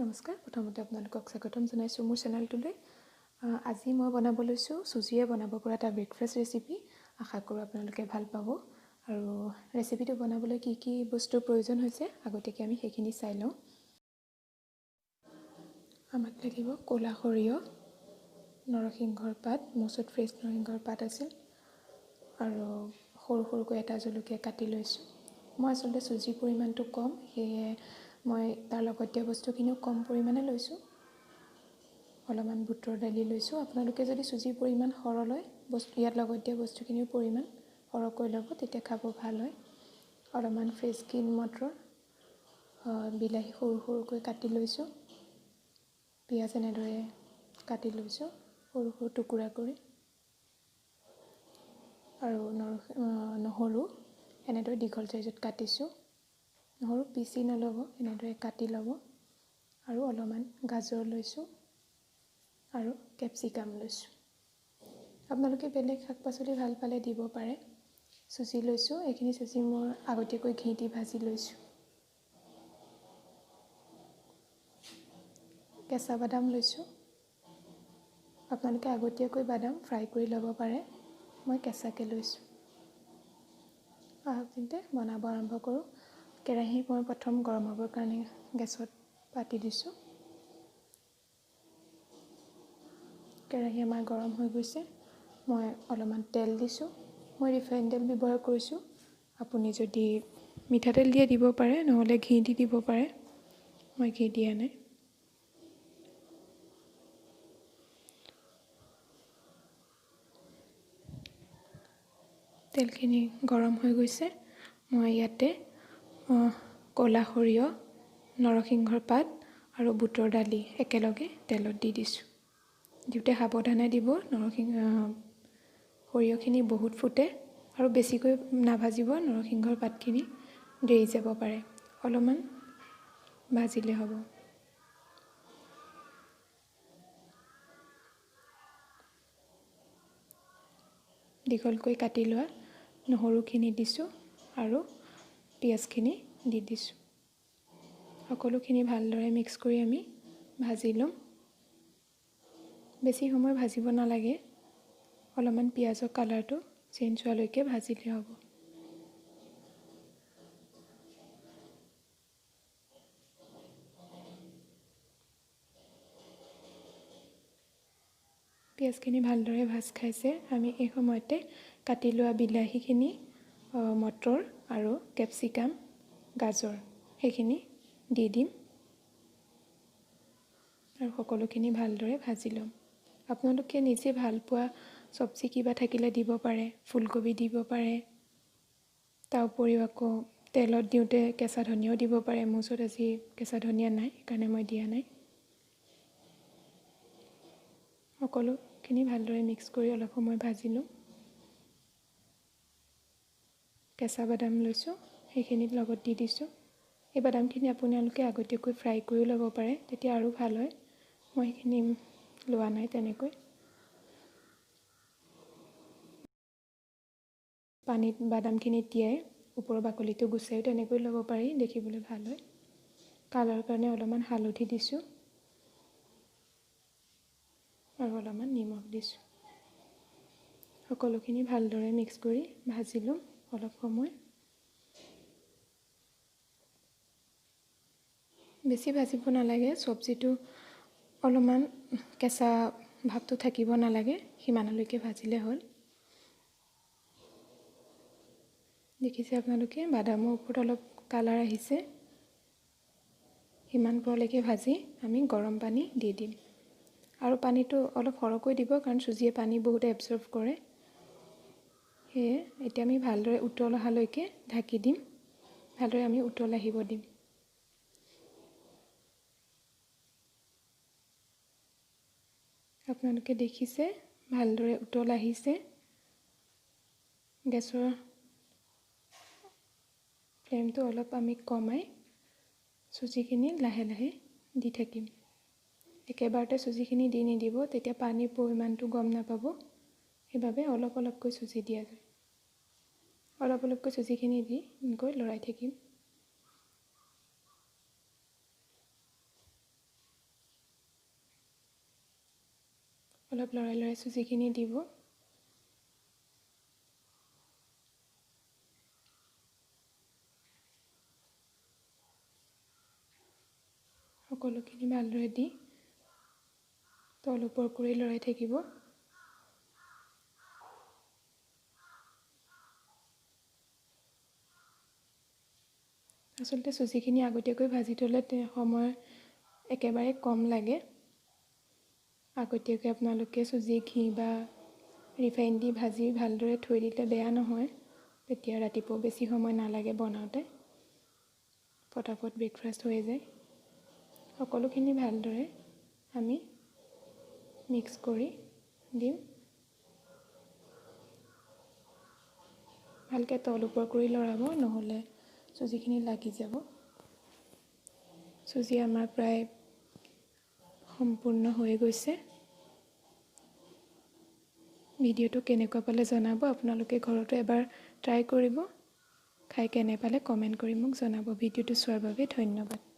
নমস্কাৰ প্ৰথমতে আপোনালোকক স্বাগতম জনাইছোঁ মোৰ চেনেলটোলৈ। আজি মই বনাব লৈছোঁ চুজিৰে বনাব পৰা এটা ব্ৰেকফাষ্ট ৰেচিপি। আশা কৰোঁ আপোনালোকে ভাল পাব। আৰু ৰেচিপিটো বনাবলৈ কি কি বস্তুৰ প্ৰয়োজন হৈছে আগতীয়াকৈ আমি সেইখিনি চাই লওঁ। আমাক লাগিব ক'লা সৰিয়হ, নৰসিংহৰ পাত, মোৰ ওচৰত ফ্ৰেছ নৰসিংহৰ পাত আছিল, আৰু সৰু সৰুকৈ এটা জলকীয়া কাটি লৈছোঁ। মই আচলতে চুজিৰ পৰিমাণটো কম, সেয়ে মই তাৰ লগতীয়া বস্তুখিনিও কম পৰিমাণে লৈছোঁ। অলপমান বুটৰ দালি লৈছোঁ। আপোনালোকে যদি চুজিৰ পৰিমাণ সৰহ লয়, ইয়াত লগতীয়া বস্তুখিনিৰ পৰিমাণ সৰহকৈ ল'ব, তেতিয়া খাব ভাল হয়। অলপমান ফ্ৰেছ গ্ৰীণ মটৰ, বিলাহী সৰু সৰুকৈ কাটি লৈছোঁ, পিঁয়াজ এনেদৰে কাটি লৈছোঁ সৰু সৰু টুকুৰা কৰি, আৰু নহৰু এনেদৰে দীঘল চাইজত কাটিছোঁ। নহৰু পিচি নল'ব, এনেদৰে কাটি ল'ব। আৰু অলপমান গাজৰ লৈছোঁ আৰু কেপচিকাম লৈছোঁ। আপোনালোকে বেলেগ শাক পাচলি ভাল পালে দিব পাৰে। চুজি লৈছোঁ, এইখিনি চুজি মই আগতীয়াকৈ ঘি দি ভাজি লৈছোঁ। কেঁচা বাদাম লৈছোঁ। আপোনালোকে আগতীয়াকৈ বাদাম ফ্ৰাই কৰি ল'ব পাৰে, মই কেঁচাকৈ লৈছোঁ। আহক তেন্তে বনাব আৰম্ভ কৰোঁ। কেৰাহী মই প্ৰথম গৰম হ'বৰ কাৰণে গেছত পাতি দিছোঁ। কেৰাহী আমাৰ গৰম হৈ গৈছে। মই অলপমান তেল দিছোঁ। মই ৰিফাইন তেল ব্যৱহাৰ কৰিছোঁ। আপুনি যদি মিঠাতেল দিয়ে দিব পাৰে, নহ'লে ঘি দি দিব পাৰে। মই ঘি দিয়া নাই। তেলখিনি গৰম হৈ গৈছে। মই ইয়াতে ক'লা সৰিয়হ, নৰসিংহৰ পাত আৰু বুটৰ দালি একেলগে তেলত দি দিছোঁ। দিওঁতে সাৱধানে দিব। সৰিয়হখিনি বহুত ফুটে, আৰু বেছিকৈ নাভাজিব, নৰসিংহৰ পাতখিনি দেই যাব পাৰে। অলপমান ভাজিলে হ'ব। দীঘলকৈ কাটি লোৱা নহৰুখিনি দিছোঁ আৰু পিঁয়াজখিনি দি দিছোঁ। সকলোখিনি ভালদৰে মিক্স কৰি আমি ভাজি ল'ম। বেছি সময় ভাজিব নালাগে, অলপমান পিঁয়াজৰ কালাৰটো চেঞ্জ হোৱালৈকে ভাজিলে হ'ব। পিঁয়াজখিনি ভালদৰে ভাজ খাইছে। আমি এই সময়তে কাটি লোৱা বিলাহীখিনি, মটৰ আৰু কেপচিকাম, গাজৰ সেইখিনি দি দিম আৰু সকলোখিনি ভালদৰে ভাজি ল'ম। আপোনালোকে নিজে ভাল পোৱা চব্জি কিবা থাকিলে দিব পাৰে, ফুলকবি দিব পাৰে। তাৰ উপৰিও আকৌ তেলত দিওঁতে কেঁচা ধনিয়াও দিব পাৰে। মোৰ ওচৰত আজি কেঁচা ধনিয়া নাই, সেইকাৰণে মই দিয়া নাই। সকলোখিনি ভালদৰে মিক্স কৰি অলপ সময় ভাজি ল'ম। কেঁচা বাদাম লৈছোঁ, সেইখিনিত লগত দি দিছোঁ। এই বাদামখিনি আপোনালোকে আগতীয়াকৈ ফ্ৰাই কৰিও ল'ব পাৰে, তেতিয়া আৰু ভাল হয়। মই সেইখিনি লোৱা নাই তেনেকৈ। পানীত বাদামখিনি তিয়াই ওপৰৰ বাকলিটো গুচাইও তেনেকৈ ল'ব পাৰি, দেখিবলৈ ভাল হয়। কালাৰৰ কাৰণে অলপমান হালধি দিছোঁ আৰু অলপমান নিমখ দিছোঁ। সকলোখিনি ভালদৰে মিক্স কৰি ভাজি ল'ম অলপ সময়। বেছি ভাজিব নালাগে, চব্জিটো অলপমান কেঁচা ভাৱটো থাকিব নালাগে, সিমানলৈকে ভাজিলে হ'ল। দেখিছে আপোনালোকে বাদামৰ ওপৰত অলপ কালাৰ আহিছে। সিমান পৰলৈকে ভাজি আমি গৰম পানী দি দিম। আৰু পানীটো অলপ সৰহকৈ দিব, কাৰণ চুজিয়ে পানী বহুত এবজৰ্ব কৰে। সেয়ে এতিয়া আমি ভালদৰে উতল অহালৈকে ঢাকি দিম। ভালদৰে আমি উতল আহিব দিম। আপোনালোকে দেখিছে ভালদৰে উতল আহিছে। গেছৰ ফ্লেমটো অলপ আমি কমাই চুজিখিনি লাহে লাহে দি থাকিম। একেবাৰতে চুজিখিনি দি নিদিব, তেতিয়া পানীৰ পৰিমাণটো গম নাপাব। সেইবাবে অলপ অলপকৈ চুজি দিয়া যায়। অলপ অলপকৈ চুজিখিনি দি এনেকৈ লৰাই থাকিম। অলপ লৰাই লৰাই চুজিখিনি দিব। সকলোখিনি ভালদৰে দি তল ওপৰ কৰি লৰাই থাকিব। আচলতে চুজিখিনি আগতীয়াকৈ ভাজি থ'লে সময় একেবাৰে কম লাগে। আগতীয়াকৈ আপোনালোকে চুজি, ঘি বা ৰিফাইন দি ভাজি ভালদৰে থৈ দিলে বেয়া নহয়। তেতিয়া ৰাতিপুৱা বেছি সময় নালাগে বনাওঁতে, পটাপট ব্ৰেকফাষ্ট হৈ যায়। সকলোখিনি ভালদৰে আমি মিক্স কৰি দিম। ভালকৈ তল ওপৰ কৰি লৰাব, নহ'লে চুজিখিনি লাগি যাব। চুজি আমাৰ প্ৰায় সম্পূৰ্ণ হৈ গৈছে। ভিডিঅ'টো কেনেকুৱা পালে জনাব। আপোনালোকে ঘৰতো এবাৰ ট্ৰাই কৰিব। খাই কেনে পালে কমেণ্ট কৰি মোক জনাব। ভিডিঅ'টো চোৱাৰ বাবে ধন্যবাদ।